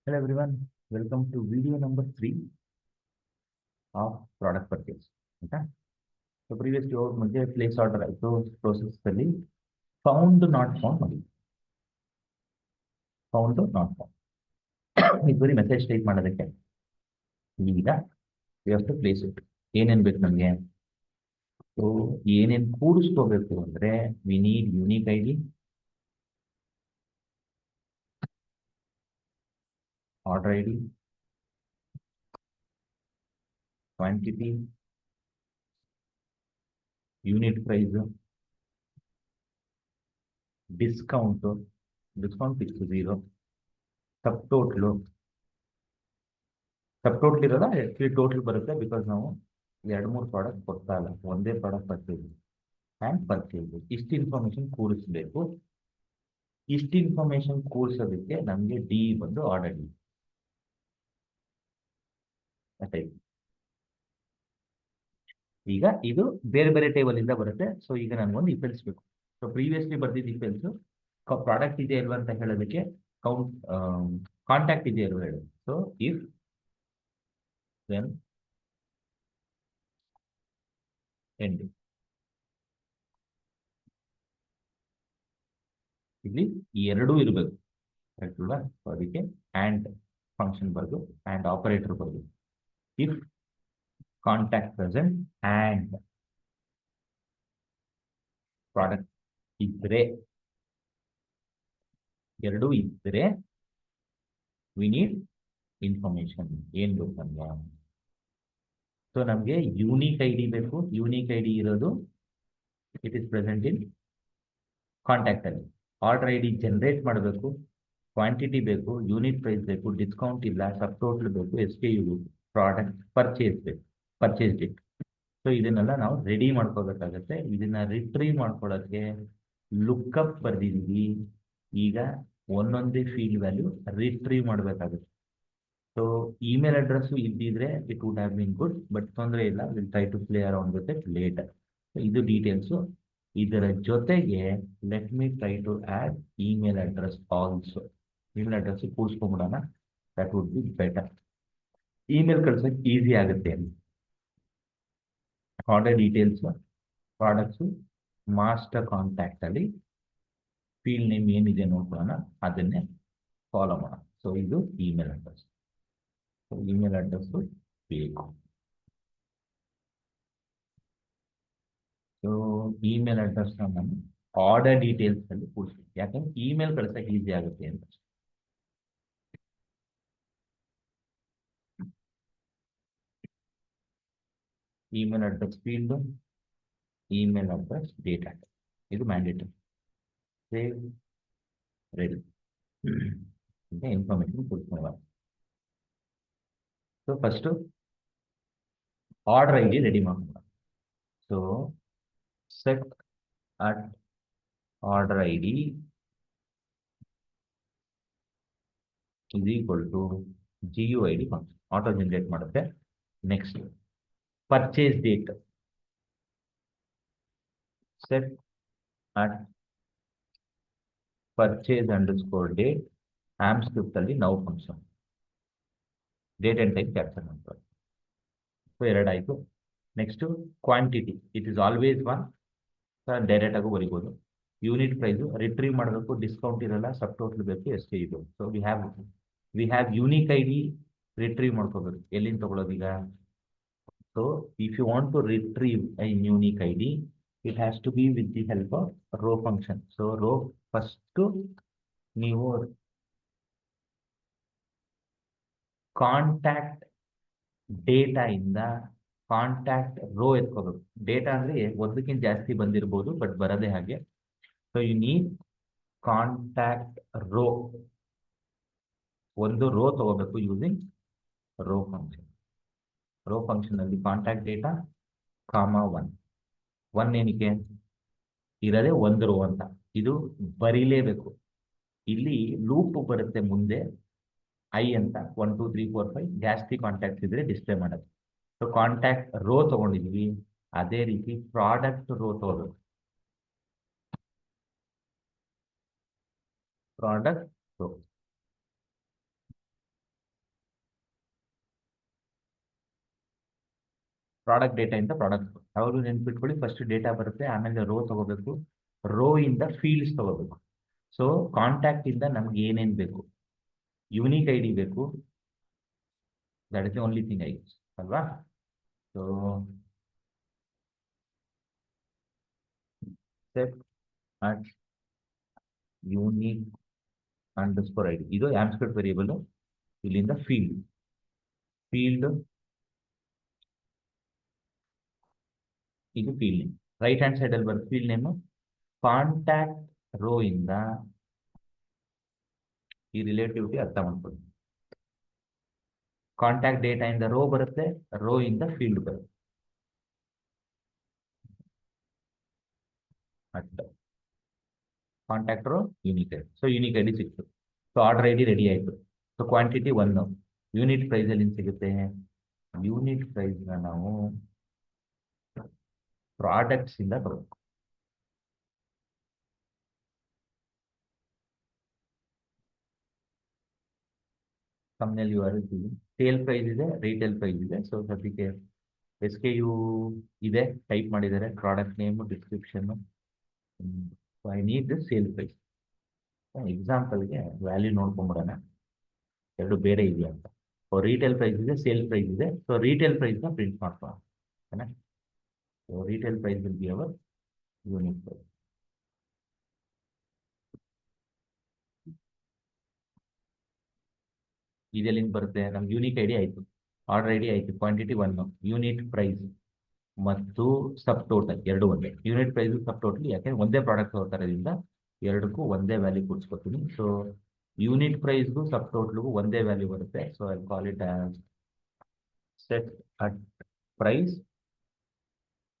Hello everyone, welcome to video number 3 of product purchase. Okay. So previously our मुझे place order आಯಿತು process ಅಲ್ಲಿ found not found ಮಾಡಿ found not found ಇದು ಬರೀ message type ಮಾಡೋದಕ್ಕೆ ಈಗ we have to place it ಏನೇನು ಬೇಕು ನಮಗೆ ಸೊ ಏನೇನು ಕೂಡಿಸ್ಕೋಬೇಕು ಅಂದ್ರೆ we need unique ID, order ID, quantity, unit price, discount fixed 0, subtotal ಇರೋಲ್ಲ ಆಕ್ಚುಲಿ ಟೋಟಲ್ ಬರುತ್ತೆ ಬಿಕಾಸ್ ನಾವು 2-3 ಪ್ರಾಡಕ್ಟ್ ಕೊಡ್ತಾ ಇಲ್ಲ, ಒಂದೇ ಪ್ರಾಡಕ್ಟ್ ಪರ್ಚೇಸ್ ಆ್ಯಂಡ್ ಪರ್ಚೇಸ್. ಇಷ್ಟು ಇನ್ಫಾರ್ಮೇಶನ್ ಕೂಡಿಸ್ಬೇಕು. ಇಷ್ಟು ಇನ್ಫಾರ್ಮೇಶನ್ ಕೂಡಿಸೋದಕ್ಕೆ ನಮಗೆ ಡಿ ಬಂದು ಆರ್ಡರ್ ಡಿ ಟೈಪ್. ಈಗ ಇದು ಬೇರೆ ಬೇರೆ ಟೇಬಲ್ ಇಂದ ಬರುತ್ತೆ. ಸೊ ಈಗ ನನಗೊಂದು ಇಫೆಲ್ಸ್ ಬೇಕು. ಸೊ ಪ್ರೀವಿಯಸ್ಲಿ ಬರ್ದಿದ್ದ ಇಫೆಲ್ಸ್ ಪ್ರಾಡಕ್ಟ್ ಇದೆ ಅಲ್ವಾ ಅಂತ ಹೇಳೋದಕ್ಕೆ ಕಾಂಟ್ಯಾಕ್ಟ್ ಇದೆ ಅಲ್ವಾ ಹೇಳೋದು. ಸೊ ಇಫ್ ದೆನ್ ಎಂಡ್ ಇಲ್ಲಿ ಎರಡೂ ಇರಬೇಕು, ಕರೆಕ್ಟ್ ಅಲ್ವಾ? ಸೊ ಅದಕ್ಕೆ ಆ್ಯಂಡ್ ಫಂಕ್ಷನ್ ಬರ್ದು ಆ್ಯಂಡ್ ಆಪರೇಟರ್ ಬರ್ದು if contact present and product ಇದ್ರೆ, ಎರಡೂ ಇದ್ರೆ ವಿ ನೀಡ್ ಇನ್ಫಾರ್ಮೇಶನ್ ಏನ್ ಬೇಕು ನಮ್ಗೆ. ಸೊ ನಮಗೆ ಯೂನಿಕ್ ಐ ಡಿ ಬೇಕು. ಯೂನಿಕ್ ಐ ಡಿ ಇರೋದು it is present in contact ಅಲ್ಲಿ. ಆರ್ಡರ್ ಐ ಡಿ ಜನರೇಟ್ ಮಾಡಬೇಕು, ಕ್ವಾಂಟಿಟಿ ಬೇಕು, ಯೂನಿಟ್ ಪ್ರೈಸ್ ಬೇಕು, ಡಿಸ್ಕೌಂಟ್ ಇಲ್ಲ, ಸಬ್ ಟೋಟಲ್ ಬೇಕು, ಎಸ್ ಕೆ ಯು ಬೇಕು, ಪ್ರಾಡಕ್ಟ್ ಪರ್ಚೇಸ್ ಬೇಕು, ಪರ್ಚೇಸ್ ಡೇಟ್. ಸೊ ಇದನ್ನೆಲ್ಲ ನಾವು ರೆಡಿ ಮಾಡ್ಕೋಬೇಕಾಗತ್ತೆ. ಇದನ್ನ ರಿಟ್ರೀವ್ ಮಾಡ್ಕೊಳ್ಳೋಕ್ಕೆ ಲುಕ್ಅಪ್ ಬರ್ದಿದ್ದೀವಿ. ಈಗ ಒಂದೊಂದೇ ಫೀಲ್ಡ್ ವ್ಯಾಲ್ಯೂ ರಿಟ್ರೀವ್ ಮಾಡಬೇಕಾಗುತ್ತೆ. ಸೊ ಇಮೇಲ್ ಅಡ್ರೆಸ್ಸು ಇದ್ದಿದ್ರೆ it would have been good, but ತೊಂದರೆ ಇಲ್ಲ, will try to play around with it later. ಇದು ಡೀಟೇಲ್ಸು. ಇದರ ಜೊತೆಗೆ let me try to add email address also. Email address ಕೂಡಿಸ್ಕೊಂಬಿಡೋಣ, that would be better. Email ಕಳ್ಸೋಕೆ easy ಆಗುತ್ತೆ ಅಲ್ಲಿ. Order details, products, master contact ಅಲ್ಲಿ ಫೀಲ್ಡ್ ನೇಮ್ ಏನಿದೆ ನೋಡ್ಕೊಳ್ಳೋಣ, ಅದನ್ನೇ ಫಾಲೋ ಮಾಡೋಣ. ಸೊ ಇದು email address. So email address ಬೇಕು. ಸೊ ಇಮೇಲ್ ಅಡ್ರೆಸ್ನ ನಾನು ಆರ್ಡರ್ ಡೀಟೇಲ್ಸ್ ಅಲ್ಲಿ ಕೂಡಿಸ್ತೀನಿ, ಯಾಕಂದ್ರೆ ಇಮೇಲ್ ಕಳ್ಸೋಕೆ ಈಸಿ ಆಗುತ್ತೆ ಅಂತ. Email address field, email address data, ಇದು ಮ್ಯಾಂಡೇಟರಿ. Save, ready. ಇನ್ಫಾರ್ಮೇಶನ್ ಕೊಡ್ತೀವಿ. So first order I D ready ಮಾಡೋಣ. So set at order I D is equal to GUID function auto generate ಮಾಡುತ್ತೆ. Next purchase date set at purchase underscore date AMP script ಅಲ್ಲಿ now function date and time capture ಮಾಡ್ತಾರೆ. So ಎರಡಾಯಿತು. Next quantity it is always one, direct ಆಗಿ ಬರಿಬೋದು. Unit price retrieve ಮಾಡಬೇಕು, discount ಇರಲ್ಲ, sub total ಬೇಕು, ಎಷ್ಟೇ ಇದು. So we have unique I D retrieve ಮಾಡ್ಕೋಬೇಕು. ಎಲ್ಲಿಂದ ತಗೊಳ್ಳೋದು ಈಗ? So if you want to retrieve I unique I D it has to be with the help of row function. So row first ನೀವು contact data ಇಂದ contact row ಎತ್ಕೋಬೇಕು. Data ಅಂದ್ರೆ ಒಂದಕ್ಕಿಂತ ಜಾಸ್ತಿ ಬಂದಿರ್ಬೋದು, ಬಟ್ ಬರದೇ ಹಾಗೆ. So you need contact row, ಒಂದು ರೋ ತಗೋಬೇಕು using row function. Row function ಅಲ್ಲಿ ಕಾಂಟ್ಯಾಕ್ಟ್ ಡೇಟಾ ಕಾಮ 1 ಏನಕ್ಕೆ ಇರದೆ ಒಂದು ರೋ ಅಂತ, ಇದು ಬರೀಲೇಬೇಕು. ಇಲ್ಲಿ ಲೂಪ್ ಬರುತ್ತೆ ಮುಂದೆ ಐ ಅಂತ 1 2 3 4 5 ಜಾಸ್ತಿ ಕಾಂಟ್ಯಾಕ್ಟ್ಸ್ ಇದ್ರೆ ಡಿಸ್ಪ್ಲೇ ಮಾಡೋದು. ಸೊ ಕಾಂಟ್ಯಾಕ್ಟ್ ರೋ ತಗೊಂಡಿದ್ವಿ, ಅದೇ ರೀತಿ ಪ್ರಾಡಕ್ಟ್ ರೋ ತಗೋಬೇಕು. ಪ್ರಾಡಕ್ಟ್ ರೋ ಪ್ರಾಡಕ್ಟ್ ಡೇಟಾ ಇಂದ ಪ್ರಾಡಕ್ಟ್ ಯಾವಾಗಲೂ ನೆನ್ಪಿಟ್ಕೊಳ್ಳಿ, ಫಸ್ಟ್ ಡೇಟಾ ಬರುತ್ತೆ, ಆಮೇಲೆ ರೋ ತಗೋಬೇಕು, ರೋ ಇಂದ ಫೀಲ್ಡ್ಸ್ ತಗೋಬೇಕು. ಸೊ ಕಾಂಟ್ಯಾಕ್ಟ್ ಇಂದ ನಮ್ಗೆ ಏನೇನು ಬೇಕು, ಯೂನಿಕ್ ಐ ಡಿ ಬೇಕು, that is the only thing I ಅಲ್ವಾ. So set at unique underscore I D, ಇದು ಆಮ್ಸ್ಪೆಟ್ ವೇರಿಯಬಲ್. ಇಲ್ಲಿಂದ ಫೀಲ್ಡ್ ಇದು field name. Right hand side ಅಲ್ಲಿ ಬರುತ್ತೆ ಫೀಲ್ಡ್ ನೇಮ್. ಕಾಂಟ್ಯಾಕ್ಟ್ ರೋ ಇಂದ ಈ ರಿಲೇಟಿವಿಟಿ ಅರ್ಥ ಮಾಡ್ಕೊಳ್ಳಿ. ಕಾಂಟ್ಯಾಕ್ಟ್ ಡೇಟಾ ಇಂದ ರೋ ಬರುತ್ತೆ, ರೋ ಇಂದ ಫೀಲ್ಡ್ ಬರುತ್ತೆ. At contact row unique ID. So unique ID ಸಿಕ್ತು. ಸೊ ಆರ್ಡರ್ ಐಡಿ ರೆಡಿ ಆಯಿತು. So quantity 1. ಯೂನಿಟ್ ಪ್ರೈಸ್ ಅಲ್ಲಿ ಸಿಗುತ್ತೆ. ಯೂನಿಟ್ ಪ್ರೈಸ್ ನಾವು ಪ್ರಾಡಕ್ಟ್ಸ್ ಇಂದ ಬರುತ್ತೆ. ಕಂಪ್ನಿಯಲ್ಲಿ ಸೇಲ್ ಪ್ರೈಸ್ ಇದೆ, ರಿಟೇಲ್ ಪ್ರೈಸ್ ಇದೆ. ಸೊ ಸದ್ಯಕ್ಕೆ SKU ಇದೆ, ಟೈಪ್ ಮಾಡಿದ್ದಾರೆ, product name, description. I need the sale price. ಎಕ್ಸಾಂಪಲ್ಗೆ ವ್ಯಾಲ್ಯೂ ನೋಡ್ಕೊಂಡ್ಬಿಡೋಣ, ಎರಡು ಬೇರೆ ಇದೆಯಾ ಅಂತ. ರಿಟೇಲ್ ಪ್ರೈಸ್ ಇದೆ, ಸೇಲ್ ಪ್ರೈಸ್ ಇದೆ. ಸೊ ರಿಟೇಲ್ ಪ್ರೈಸ್ನ ಪ್ರಿಂಟ್ ಮಾಡ್ಕೊಳ್ಳೋಣ. ಓಕೆನಾ. So retail price will be our unit price. ಇದೆಲ್ಲಿಂದ ಬರುತ್ತೆ, ನಮ್ಗೆ ಯೂನಿಕ್ ಐಡಿ ಆಯಿತು, ಆರ್ಡರ್ ಐಡಿ ಆಯಿತು, ಕ್ವಾಂಟಿಟಿ 1, ಯೂನಿಟ್ ಪ್ರೈಸ್ ಮತ್ತು ಸಬ್ ಟೋಟಲ್ ಎರಡು ಒಂದೇ. ಯೂನಿಟ್ ಪ್ರೈಸ್ ಸಬ್ ಟೋಟಲ್ ಯಾಕೆ ಒಂದೇ ಪ್ರಾಡಕ್ಟ್ ತಗೋತಾರೋದ್ರಿಂದ ಎರಡಕ್ಕೂ ಒಂದೇ ವ್ಯಾಲ್ಯೂ ಕೊಡ್ಸ್ಕೊತೀನಿ. ಸೊ ಯೂನಿಟ್ ಪ್ರೈಸ್ಗೂ ಸಬ್ ಟೋಟಲ್ಗೂ ಒಂದೇ ವ್ಯಾಲ್ಯೂ ಬರುತ್ತೆ. So I call it as set at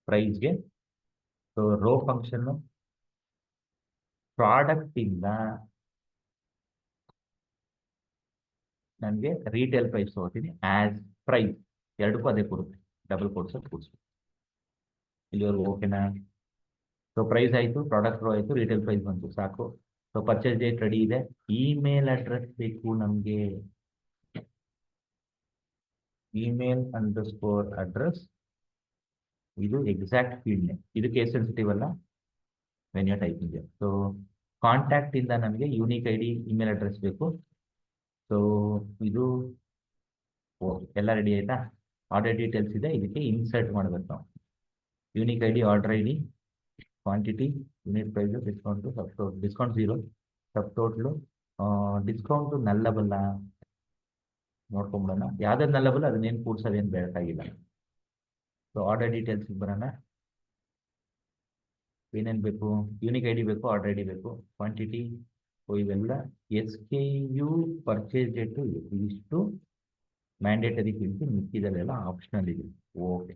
ಪ್ರೈಸ್ಗೆ. ಸೊ ರೋ ಫಂಕ್ಷನ್ ಪ್ರಾಡಕ್ಟ್ ಇಂದ ನನಗೆ ರಿಟೇಲ್ ಪ್ರೈಸ್ ತಗೋತೀನಿ ಆಸ್ ಪ್ರೈಸ್, ಎರಡಕ್ಕೂ ಅದೇ ಕೊಡುತ್ತೆ, ಡಬಲ್ ಕೋಡ್ಸ್ ಕೂಡಿಸ್ಬೇಕು. ಇಲ್ಲಿವರೆಗೂ ಓಕೆನಾ. ಸೊ ಪ್ರೈಸ್ ಆಯಿತು, ಪ್ರಾಡಕ್ಟ್ ರೋ ಆಯಿತು, ರಿಟೇಲ್ ಪ್ರೈಸ್ ಬಂತು, ಸಾಕು. ಸೊ ಪರ್ಚೇಸ್ ಡೇಟ್ ರೆಡಿ ಇದೆ. ಇಮೇಲ್ ಅಡ್ರೆಸ್ ಬೇಕು ನಮಗೆ, ಇಮೇಲ್ ಅಂಡರ್ಸ್ಕೋರ್ ಅಡ್ರೆಸ್. ಇದು ಎಕ್ಸಾಕ್ಟ್ ಫೀಲ್ಡ್ ನೇಮ್, ಇದು ಕೇಸ್ ಸೆನ್ಸಿಟಿವ್ ಅಲ್ಲ when you typing. So contact ಇಂದ ನಮಗೆ unique I D, email address ಬೇಕು. ಸೊ ಇದು ಓಕೆ, ಎಲ್ಲ ರೆಡಿ ಆಯ್ತಾ. ಆರ್ಡರ್ ಡೀಟೇಲ್ಸ್ ಇದೆ, ಇದಕ್ಕೆ ಇನ್ಸರ್ಟ್ ಮಾಡಬೇಕು ನಾವು. Unique I D, order I D, quantity, unit price, discount, discount 0, subtotal. Discount nullable ನೋಡ್ಕೊಂಬಿಡೋಣ, ಯಾವ್ದಾದ್ರು ನಲ್ಲಬಲ್ಲ ಅದನ್ನೇನು ಕೂಡ್ಸೋದೇನು ಬೇಕಾಗಿಲ್ಲ. ಸೊ ಆರ್ಡರ್ ಡೀಟೇಲ್ಸ್ಗೆ ಬರೋಣ. ಏನೇನು ಬೇಕು, ಯೂನಿಕ್ ಐ ಡಿ ಬೇಕು, ಆರ್ಡರ್ ಐ ಡಿ ಬೇಕು, ಕ್ವಾಂಟಿಟಿ. ಇವೆಲ್ಲ SKU, ಪರ್ಚೇಸ್ ಡೇಟು ಇಷ್ಟು ಮ್ಯಾಂಡೇಟರಿ ಫೀಲ್ಡ್ಸ್, ಮಿಕ್ಕಿದಲ್ಲೆಲ್ಲ ಆಪ್ಷನಲ್ ಇದೆ. ಓಕೆ.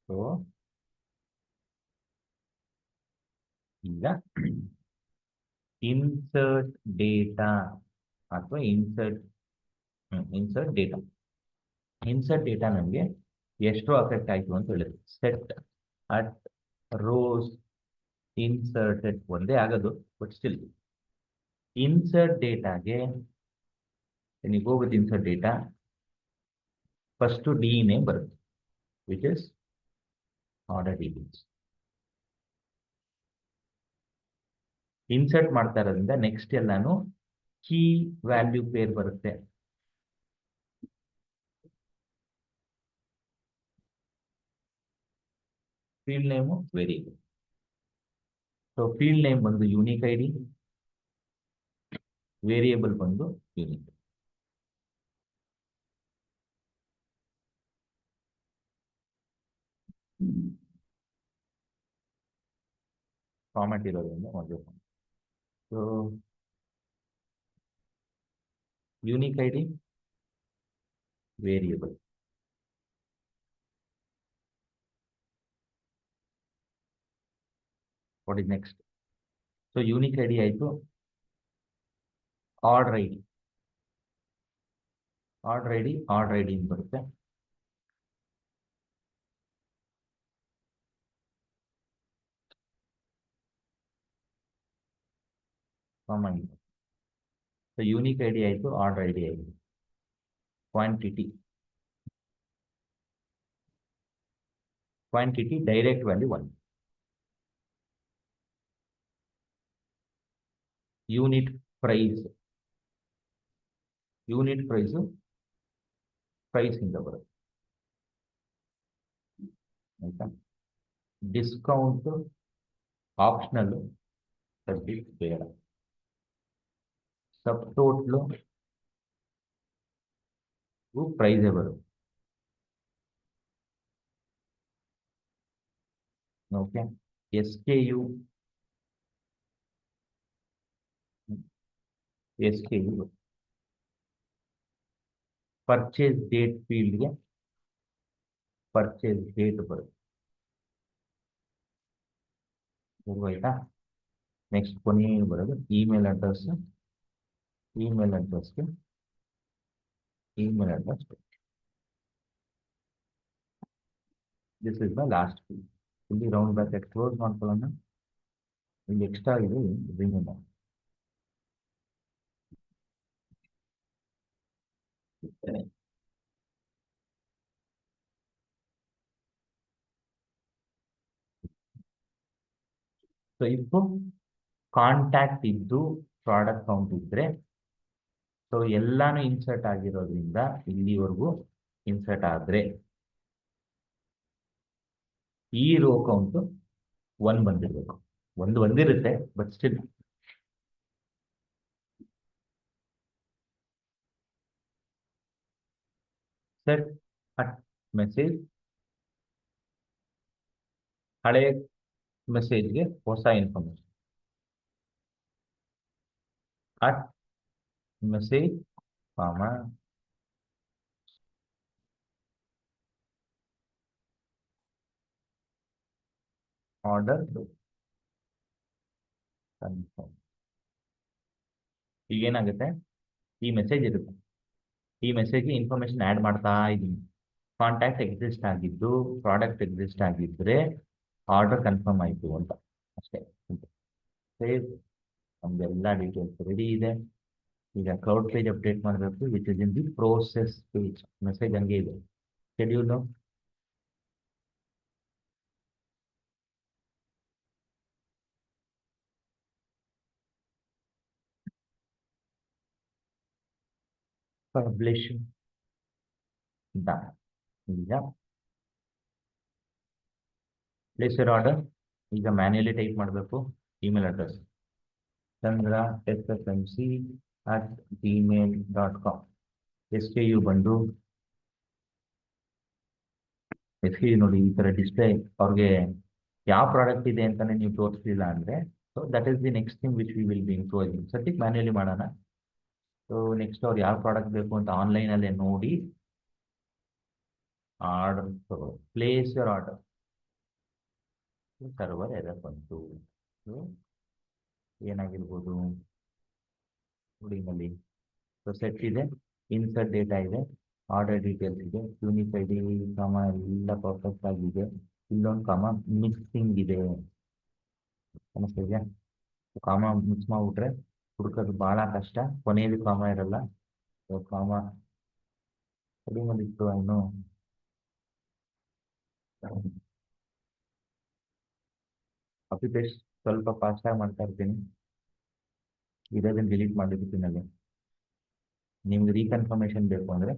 ಸೊ ಈಗ ಇನ್ಸರ್ಟ್ ಡೇಟಾ ಅಥವಾ ಇನ್ಸರ್ಟ್ ಡೇಟಾ. ಇನ್ಸರ್ಟ್ ಡೇಟಾ ನಮಗೆ ಎಷ್ಟು ಅಫೆಕ್ಟ್ ಆಯಿತು ಅಂತ ಹೇಳಿದ್ರು. ಸೆಟ್ ಅಟ್ ರೋಸ್ ಇನ್ಸರ್ಟೆಡ್ ಒಂದೇ ಆಗೋದು, ಬಟ್ ಸ್ಟಿಲ್ ಇನ್ಸರ್ಟ್ ಡೇಟಾಗೆ ನೀವು ಹೋಗುತ್ತೆ. Insert data first D name ಬರುತ್ತೆ, which is order details. Insert ಮಾಡ್ತಾ ಇರೋದ್ರಿಂದ ನೆಕ್ಸ್ಟ್ ಎಲ್ಲಾನು ಕೀ ವ್ಯಾಲ್ಯೂ ಪೇರ್ ಬರುತ್ತೆ. Field name variable. So field name ಬಂದು ಯೂನಿಕ್ ಐ ಡಿ, ವೇರಿಯಬಲ್ ಬಂದು ಯೂನಿಕ್. ಫಾರ್ಮ್ಯಾಟ್ ಇರೋದ್ರಿಂದ ಮೊದಲು. So unique I D, variable. What is next. So unique I D ಆಯಿತು, order I D, order I D, order I D ಅಂತ ಬರುತ್ತೆ. Common. So unique I D ಆಯಿತು, order I D ಆಯಿತು, quantity quantity direct value 1. Unit price ಇಂದ ಬರುತ್ತೆ ಆಯ್ತಾ. Discount optional subject ಬೇಡ. ಸಬ್ total ಪ್ರೈಸೇ ಬರುತ್ತೆ. ಓಕೆ. SKU ಪರ್ಚೇಸ್ ಡೇಟ್ ಫೀಲ್ಡ್ಗೆ ಪರ್ಚೇಸ್ ಡೇಟ್ ಬರುತ್ತೆ. ಆಯ್ತಾ. ನೆಕ್ಸ್ಟ್ ಕೊನೆಗೆ ಬರೋದು ಇಮೇಲ್ ಅಡ್ರೆಸ್ಗೆ email address. This is the last field. ಇಲ್ಲಿ ರೌಂಡ್ ಬ್ರಾಕೆಟ್ ಕ್ಲೋಸ್ ಮಾಡ್ಕೊಳ್ಳೋಣ. ಇಲ್ಲಿ ಎಕ್ಸ್ಟ್ರಾ ಇದೆ ರಿಮೂವ್ ಮಾಡಿ. ಸೊ ಇದು ಕಾಂಟ್ಯಾಕ್ಟ್ ಇದ್ದು ಪ್ರಾಡಕ್ಟ್ ಕೌಂಟ್ ಇದ್ರೆ ಸೊ ಎಲ್ಲಾನು ಇನ್ಸರ್ಟ್ ಆಗಿರೋದ್ರಿಂದ ಇಲ್ಲಿವರೆಗೂ ಇನ್ಸರ್ಟ್ ಆದ್ರೆ ಈ ರೋ ಕೌಂಟ್ 1 ಬಂದಿರಬೇಕು. 1 ಬಂದಿರುತ್ತೆ but still set at message ಹಳೆ ಮೆಸೇಜ್ಗೆ ಹೊಸ information at message order confirm. ಈಗ ಏನಾಗುತ್ತೆ, ಈ ಮೆಸೇಜ್ ಇರುತ್ತೆ, ಈ ಮೆಸೇಜ್ಗೆ ಇನ್ಫಾರ್ಮೇಶನ್ ಆ್ಯಡ್ ಮಾಡ್ತಾ ಇದ್ದೀನಿ. ಕಾಂಟ್ಯಾಕ್ಟ್ ಎಕ್ಸಿಸ್ಟ್ ಆಗಿದ್ದು ಪ್ರಾಡಕ್ಟ್ ಎಕ್ಸಿಸ್ಟ್ ಆಗಿದ್ರೆ ಆರ್ಡರ್ ಕನ್ಫರ್ಮ್ ಆಯಿತು ಅಂತ ಅಷ್ಟೇ. ಸೇವ್, ನಮ್ದೆಲ್ಲ ಡೀಟೇಲ್ಸ್ ರೆಡಿ ಇದೆ. ಈಗ ಕ್ಲೌಡ್ ಪೇಜ್ ಅಪ್ಡೇಟ್ ಮಾಡಬೇಕು, which is in the process page. Message ಹಂಗೆ ಇದೆ. Schedule publish done. ಈಗ ಪ್ಲೇಸ್ ಯುವರ್ ಆರ್ಡರ್. ಈಗ ಮ್ಯಾನ್ಯಲಿ ಟೈಪ್ ಮಾಡಬೇಕು ಇಮೇಲ್ ಅಡ್ರೆಸ್ chandra@gmail.com. SKU ಬಂದು SKU ನೋಡಿ ಈ ಥರ ಡಿಸ್ಪ್ಲೇ. ಅವ್ರಿಗೆ ಯಾವ ಪ್ರಾಡಕ್ಟ್ ಇದೆ ಅಂತಾನೆ ನೀವು ತೋರಿಸಲಿಲ್ಲ ಅಂದರೆ so that is the next thing which we will be improving. ಸದ್ಯಕ್ಕೆ ಮ್ಯಾನ್ಯಲಿ ಮಾಡೋಣ. ಸೊ ನೆಕ್ಸ್ಟ್ ಅವ್ರು ಯಾವ ಪ್ರಾಡಕ್ಟ್ ಬೇಕು ಅಂತ ಆನ್ಲೈನಲ್ಲೇ ನೋಡಿ ಆರ್ಡರ್ ತಗೋ. Place your order. Server error ಬಂತು. ಏನಾಗಿರ್ಬೋದು ನೋಡಿ. ಸೊ ಸೆಟ್ ಇದೆ, ಇನ್ಸರ್ಟ್ ಡೇಟಾ ಇದೆ, ಆರ್ಡರ್ ಡೀಟೇಲ್ಸ್ ಇದೆ, ಯೂನಿಕ್ ಐ ಡಿ ಕಾಮ ಎಲ್ಲ ಪರ್ಫೆಕ್ಟ್ ಆಗಿದೆ. ಇಲ್ಲೊಂದು ಕಾಮ ಮಿಕ್ಸಿಂಗ್ ಇದೆ, ಸಮಸ್ಯೆ. ಕಾಮ ಮಿಕ್ಸ್ ಮಾಡಿಬಿಟ್ರೆ ಹುಡುಕೋದು ಭಾಳ ಕಷ್ಟ. ಕೊನೆಯದು ಕಾಮ ಇರಲ್ಲ. ಸೊ ಕಾಮ ಕಡಿಮೆಲಿತ್ತು ಇನ್ನು ಕಾಪಿ ಪೇಸ್ಟ್ ಸ್ವಲ್ಪ ಫಾಸ್ಟಾಗಿ ಮಾಡ್ತಾ ಇರ್ತೀನಿ. ಇರೋದನ್ನು ಡಿಲೀಟ್ ಮಾಡಿರ್ತೀನಿ. ಅಲ್ಲಿ ನಿಮ್ಗೆ ರೀಕನ್ಫರ್ಮೇಷನ್ ಬೇಕು ಅಂದರೆ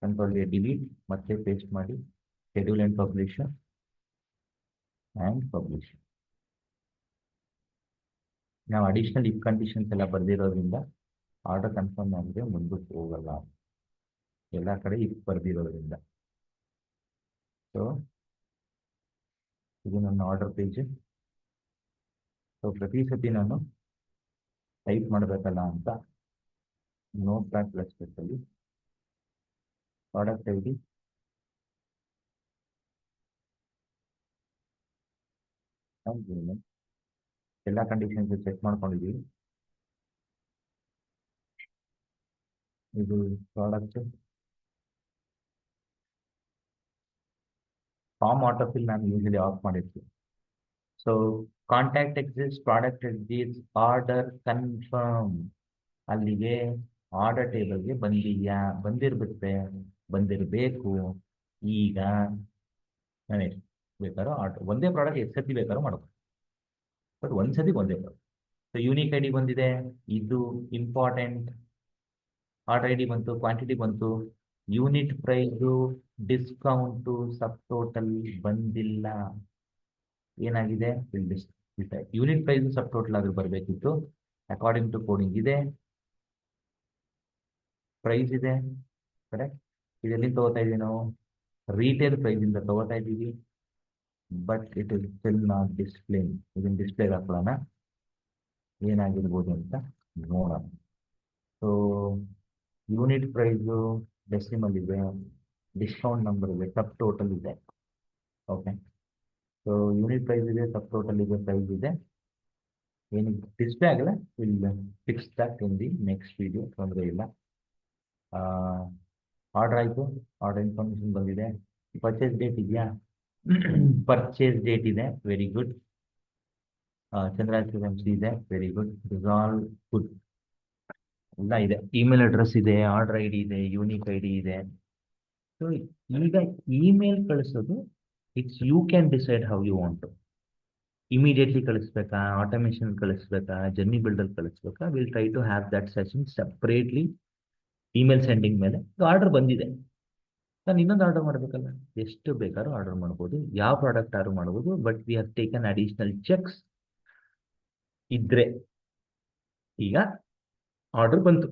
ಕಂಟ್ರೋಲ್ಗೆ ಡಿಲೀಟ್ ಮತ್ತೆ ಪೇಸ್ಟ್ ಮಾಡಿ. ಶೆಡ್ಯೂಲ್ ಆ್ಯಂಡ್ ಪಬ್ಲಿಷ್ ನಾವು ಅಡಿಷ್ನಲ್ ಇಫ್ ಕಂಡೀಷನ್ಸ್ ಎಲ್ಲ ಬರೆದಿರೋದ್ರಿಂದ ಆರ್ಡರ್ ಕನ್ಫರ್ಮ್ ಆಗಿದೆ, ಮುಂದಕ್ಕೆ ಹೋಗಲ್ಲ. ಎಲ್ಲ ಕಡೆ ಇಫ್ ಬರೆದಿರೋದ್ರಿಂದ. ಸೊ ಇದು ನನ್ನ ಆರ್ಡರ್ ಪೇಜ್. ಸೊ ಪ್ರತಿ ಸತಿ ನಾನು ಟೈಪ್ ಮಾಡಬೇಕಲ್ಲ ಅಂತ note pad plus product ID ಎಲ್ಲ ಕಂಡೀಷನ್ಸ್ ಚೆಕ್ ಮಾಡ್ಕೊಂಡಿದ್ದೀವಿ. ಇದು ಪ್ರಾಡಕ್ಟ್ ಫಾರ್ಮ್ ಆಟೋಫಿಲ್ ನಾನು ಯೂಶಲಿ ಆಫ್ ಮಾಡಿರ್ತೀನಿ. So contact exist, product exist, order confirm. ಅಲ್ಲಿಗೆ ಆರ್ಡರ್ ಟೇಬಲ್ಗೆ ಬಂದಿರಬೇಕು. ಈಗ ಬೇಕಾದ್ರೂ ಆರ್ಡರ್, ಒಂದೇ ಪ್ರಾಡಕ್ಟ್ ಎಷ್ಟು ಸತಿ ಬೇಕಾದ್ರೂ ಮಾಡ್ಬೋದು, ಬಟ್ ಒಂದ್ಸತಿ ಒಂದೇ product. So unique I D ಬಂದಿದೆ, ಇದು ಇಂಪಾರ್ಟೆಂಟ್. ಆರ್ಡರ್ ಐ ಡಿ ಬಂತು, ಕ್ವಾಂಟಿಟಿ ಬಂತು, ಯೂನಿಟ್ ಪ್ರೈಸು, ಡಿಸ್ಕೌಂಟು, ಸಬ್ ಟೋಟಲ್ ಬಂದಿಲ್ಲ. ಏನಾಗಿದೆ? ಯೂನಿಟ್ ಪ್ರೈಸು ಸಬ್ ಟೋಟಲ್ ಆದ್ರೂ ಬರಬೇಕಿತ್ತು. ಅಕಾರ್ಡಿಂಗ್ ಟು ಕೋಡಿಂಗ್ ಇದೆ, ಪ್ರೈಸ್ ಇದೆ, ಕರೆಕ್ಟ್. ಇದೆಲ್ಲಿ ತಗೋತಾ ಇದೀವಿ ನಾವು? ರಿಟೇಲ್ ಪ್ರೈಸ್ ಇಂದ ತಗೋತಾ ಇದ್ದೀವಿ, but it is still not display. ಇದನ್ನ ಡಿಸ್ಪ್ಲೇಗೆ ಹಾಕೊಳ್ಳೋಣ, ಏನಾಗಿರ್ಬೋದು ಅಂತ ನೋಡೋಣ. ಸೊ ಯೂನಿಟ್ ಪ್ರೈಸು ಡೆಸಿಮಲ್ ಇದೆ, ಡಿಸ್ಕೌಂಟ್ ನಂಬರ್ ಇದೆ, ಸಬ್ ಟೋಟಲ್ ಇದೆ. ಓಕೆ, ಸೊ ಯೂನಿಟ್ ಪ್ರೈಸ್ ಇದೆ, ಸಬ್ ಟೋಟಲ್ ಇದೆ, ಪ್ರೈಸ್ ಇದೆ. ಏನಕ್ಕೆ ಡಿಸ್ಪ್ಲೇ ಆಗಲ್ಲ? Will fix that in the next video, ತೊಂದರೆ ಇಲ್ಲ. ಆರ್ಡರ್ ಆಯಿತು, ಆರ್ಡರ್ ಇನ್ಫಾರ್ಮೇಶನ್ ಬಂದಿದೆ. ಪರ್ಚೇಸ್ ಡೇಟ್ ಇದೆಯಾ? ಪರ್ಚೇಸ್ ಡೇಟ್ ಇದೆ, ವೆರಿ ಗುಡ್. ಚಂದ್ರಾಚರಂ ಇದೆ, ವೆರಿ ಗುಡ್. Resolve, good. ಎಲ್ಲ ಇದೆ, ಇಮೇಲ್ ಅಡ್ರೆಸ್ ಇದೆ, ಆರ್ಡರ್ ಐ ಡಿ ಇದೆ, ಯೂನಿಕ್ ಐ ಡಿ ಇದೆ. ಸೊ ಈಗ ಇಮೇಲ್ ಕಳಿಸೋದು, it's you can decide how you want. Immediately ಕಳಿಸ್ಬೇಕಾ, ಆಟೋಮೇಷನ್ ಕಳಿಸ್ಬೇಕಾ, ಜರ್ನಿ ಬಿಲ್ಡರ್ ಕಳಿಸ್ಬೇಕಾ? Will try to have that session separately. Email sending ಮೇಲೆ ಆರ್ಡರ್ ಬಂದಿದೆ, ನಾನು ಇನ್ನೊಂದು ಆರ್ಡರ್ ಮಾಡಬೇಕಲ್ಲ. ಎಷ್ಟು ಬೇಕಾದ್ರೂ ಆರ್ಡರ್ ಮಾಡ್ಬೋದು, ಯಾವ ಪ್ರಾಡಕ್ಟ್ ಆರ್ಡರ್ ಮಾಡ್ಬೋದು, but we have taken additional cheques ಇದ್ರೆ. ಈಗ ಆರ್ಡರ್ ಬಂತು,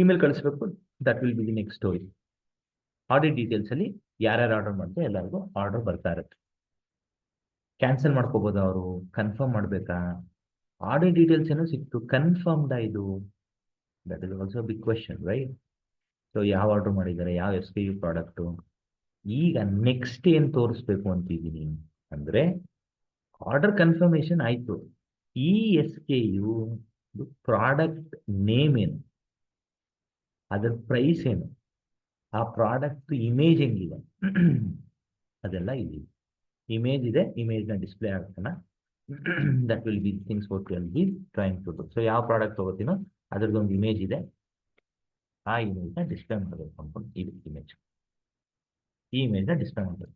ಇಮೇಲ್ ಕಳಿಸ್ಬೇಕು, that will be the next story. Audit details ಅಲ್ಲಿ ಯಾರ್ಯಾರು ಆರ್ಡರ್ ಮಾಡ್ತಾರೆ ಎಲ್ಲರಿಗೂ ಆರ್ಡರ್ ಬರ್ತಾ ಇರುತ್ತೆ. ಕ್ಯಾನ್ಸಲ್ ಮಾಡ್ಕೋಬೋದು ಅವರು, ಕನ್ಫರ್ಮ್ ಮಾಡಬೇಕಾ? ಆಡಿಟ್ ಡೀಟೇಲ್ಸ್ ಏನೋ ಸಿಕ್ತು, ಕನ್ಫರ್ಮ್ಡ್ ಇದು? That is also big question, right? So ಯಾವ ಆರ್ಡರ್ ಮಾಡಿದ್ದಾರೆ, ಯಾವ ಎಸ್ ಕೆ ಯು ಪ್ರಾಡಕ್ಟು. ಈಗ ನೆಕ್ಸ್ಟ್ ಏನು ತೋರಿಸ್ಬೇಕು ಅಂತಿದ್ದೀನಿ ಅಂದರೆ, ಆರ್ಡರ್ ಕನ್ಫರ್ಮೇಷನ್ ಆಯಿತು, ಈ S K U product name ಏನು, ಅದರ ಪ್ರೈಸ್ ಏನು, ಆ ಪ್ರಾಡಕ್ಟ್ ಇಮೇಜ್ ಹೆಂಗಿದೆ ಅದೆಲ್ಲ ಇದೆ. ಇಮೇಜ್ ಇದೆ, ಇಮೇಜ್ನ ಡಿಸ್ಪ್ಲೇ ಆಗ್ತಾನೆ. That will be things what will be trying to do. So ಯಾವ ಪ್ರಾಡಕ್ಟ್ ತಗೋತೀನೋ ಅದ್ರದ್ದೊಂದು ಇಮೇಜ್ ಇದೆ, ಆ ಇಮೇಜ್ನ ಡಿಸ್ಪ್ಲೇ ಮಾಡಬೇಕು ಅನ್ಕೊಂಡು ಇದು ಇಮೇಜ್. ಈ ಇಮೇಜ್ನ ಡಿಸ್ಪ್ಲೇ ಮಾಡಬೇಕು.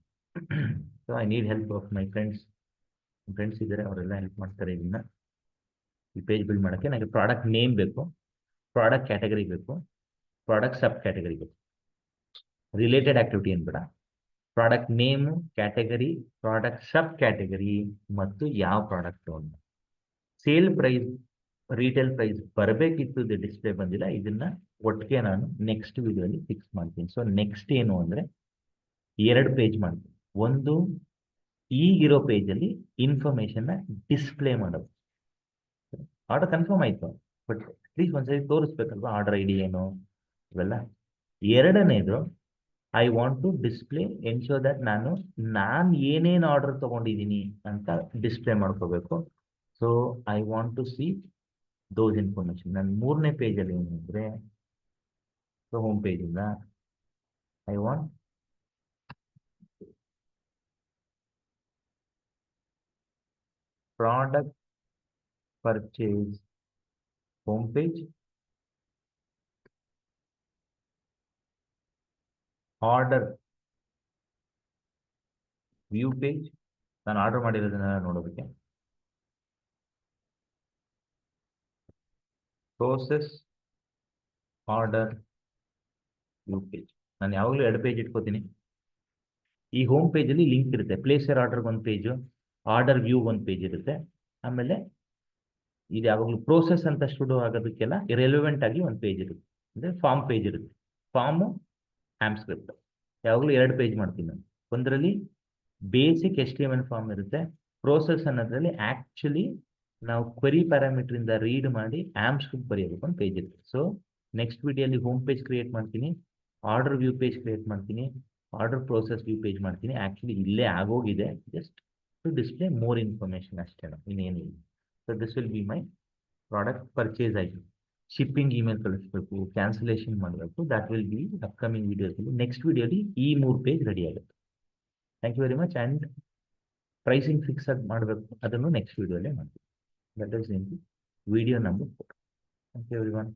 So I need help of my friends ಇದ್ದಾರೆ, ಅವರೆಲ್ಲ ಹೆಲ್ಪ್ ಮಾಡ್ತಾರೆ. ಇದನ್ನ ಈ ಪೇಜ್ ಬಿಲ್ಡ್ ಮಾಡೋಕ್ಕೆ ನನಗೆ ಪ್ರಾಡಕ್ಟ್ ನೇಮ್ ಬೇಕು, ಪ್ರಾಡಕ್ಟ್ ಕ್ಯಾಟಗರಿ ಬೇಕು, ಪ್ರಾಡಕ್ಟ್ ಸಬ್ ಕ್ಯಾಟಗರಿ ಬೇಕು. ರಿಲೇಟೆಡ್ ಆಕ್ಟಿವಿಟಿ ಏನು ಬೇಡ, product name, category, product sub category ಮತ್ತು ಯಾವ ಪ್ರಾಡಕ್ಟ್ ಅಂತ. ಸೇಲ್ ಪ್ರೈಸ್, ರಿಟೇಲ್ ಪ್ರೈಸ್ ಬರಬೇಕಿತ್ತು, ಡಿಸ್ಪ್ಲೇ ಬಂದಿಲ್ಲ. ಇದನ್ನ ಒಟ್ಟಿಗೆ ನಾನು ನೆಕ್ಸ್ಟ್ ವಿಡಿಯೋಲಿ ಫಿಕ್ಸ್ ಮಾಡ್ತೀನಿ. ಸೊ ನೆಕ್ಸ್ಟ್ ಏನು ಅಂದರೆ 2 ಪೇಜ್ ಮಾಡ್ತೀನಿ. ಒಂದು, ಈಗಿರೋ ಪೇಜಲ್ಲಿ ಇನ್ಫಾರ್ಮೇಶನ್ನ ಡಿಸ್ಪ್ಲೇ ಮಾಡೋದು. ಆರ್ಡರ್ ಕನ್ಫರ್ಮ್ ಆಯಿತು, ಬಟ್ ಪ್ಲೀಸ್ ಒಂದ್ಸರಿ ತೋರಿಸ್ಬೇಕಲ್ವ ಆರ್ಡರ್ ಐ ಡಿ ಏನು ಇವೆಲ್ಲ. ಎರಡನೇದು, I want to display, ensure that ನಾನು ಏನೇನು ಆರ್ಡರ್ ತೊಗೊಂಡಿದ್ದೀನಿ ಅಂತ ಡಿಸ್ಪ್ಲೇ ಮಾಡ್ಕೋಬೇಕು. So I want to see those information. ನಾನು 3ನೇ ಪೇಜಲ್ಲಿ ಏನು ಅಂದರೆ, ಸೊ ಹೋಮ್ ಪೇಜಿಂದ I want product purchase home page, order view page, ನಾನು ಆರ್ಡರ್ ಮಾಡಿರೋದನ್ನ ನೋಡೋದಕ್ಕೆ, ಪ್ರೋಸೆಸ್ ಆರ್ಡರ್ ವ್ಯೂ ಪೇಜ್. ನಾನು ಯಾವಾಗಲೂ 2 ಪೇಜ್ ಇಟ್ಕೋತೀನಿ. ಈ ಹೋಮ್ ಪೇಜಲ್ಲಿ ಲಿಂಕ್ ಇರುತ್ತೆ, ಪ್ಲೇಸ್ ಯರ್ ಆರ್ಡರ್ ಒಂದು ಪೇಜು, ಆರ್ಡರ್ ವ್ಯೂ ಒಂದು ಪೇಜ್ ಇರುತ್ತೆ. ಆಮೇಲೆ ಇದು ಯಾವಾಗಲೂ ಪ್ರೋಸೆಸ್ ಅಂತ ಶುರು ಆಗೋದಕ್ಕೆಲ್ಲ ರೆಲೆವೆಂಟ್ ಆಗಿ ಒಂದು ಪೇಜ್ ಇರುತ್ತೆ, ಅಂದರೆ ಫಾರ್ಮ್ ಪೇಜ್ ಇರುತ್ತೆ. ಫಾರ್ಮು, ಆ್ಯಮ್ ಸ್ಕ್ರಿಪ್ಟ್, ಯಾವಾಗಲೂ 2 ಪೇಜ್ ಮಾಡ್ತೀನಿ ನಾನು. ಒಂದರಲ್ಲಿ ಬೇಸಿಕ್ HTML ಫಾರ್ಮ್ ಇರುತ್ತೆ. ಪ್ರೋಸೆಸ್ ಅನ್ನೋದ್ರಲ್ಲಿ ಆ್ಯಕ್ಚುಲಿ ನಾವು ಕ್ವೆರಿ ಪ್ಯಾರಾಮೀಟ್ರಿಂದ ರೀಡ್ ಮಾಡಿ ಆ್ಯಮ್ ಸ್ಕ್ರಿಪ್ಟ್ ಬರೆಯೋದಕ್ಕೆ ಒಂದು ಪೇಜ್ ಇರುತ್ತೆ. ಸೊ ನೆಕ್ಸ್ಟ್ ವಿಡಿಯೋಲಿ ಹೋಮ್ ಪೇಜ್ ಕ್ರಿಯೇಟ್ ಮಾಡ್ತೀನಿ, ಆರ್ಡರ್ ವ್ಯೂ ಪೇಜ್ ಕ್ರಿಯೇಟ್ ಮಾಡ್ತೀನಿ, ಆರ್ಡರ್ ಪ್ರೋಸೆಸ್ ವ್ಯೂ ಪೇಜ್ ಮಾಡ್ತೀನಿ. ಆ್ಯಕ್ಚುಲಿ ಇಲ್ಲೇ ಆಗೋಗಿದೆ, just to display more information ಅಷ್ಟೇ, ಇನ್ನೇನಿಲ್ಲ. So this will be my product purchase ಆಯಿತು. ಶಿಪ್ಪಿಂಗ್ ಇಮೇಲ್ ಕಳಿಸ್ಬೇಕು, ಕ್ಯಾನ್ಸಲೇಷನ್ ಮಾಡಬೇಕು, ದಟ್ ವಿಲ್ ಬಿ ಅಪ್ಕಮಿಂಗ್ ವಿಡಿಯೋಸಲ್ಲಿ. ನೆಕ್ಸ್ಟ್ ವಿಡಿಯೋಲಿ ಈ 3 ಪೇಜ್ ರೆಡಿ ಆಗುತ್ತೆ. Thank you very much. And pricing fix ಆಗಿ ಮಾಡಬೇಕು, ಅದನ್ನು ನೆಕ್ಸ್ಟ್ ವಿಡಿಯೋಲ್ಲೇ ಮಾಡ್ತೀವಿ. That is in the video number 4. Thank you every one.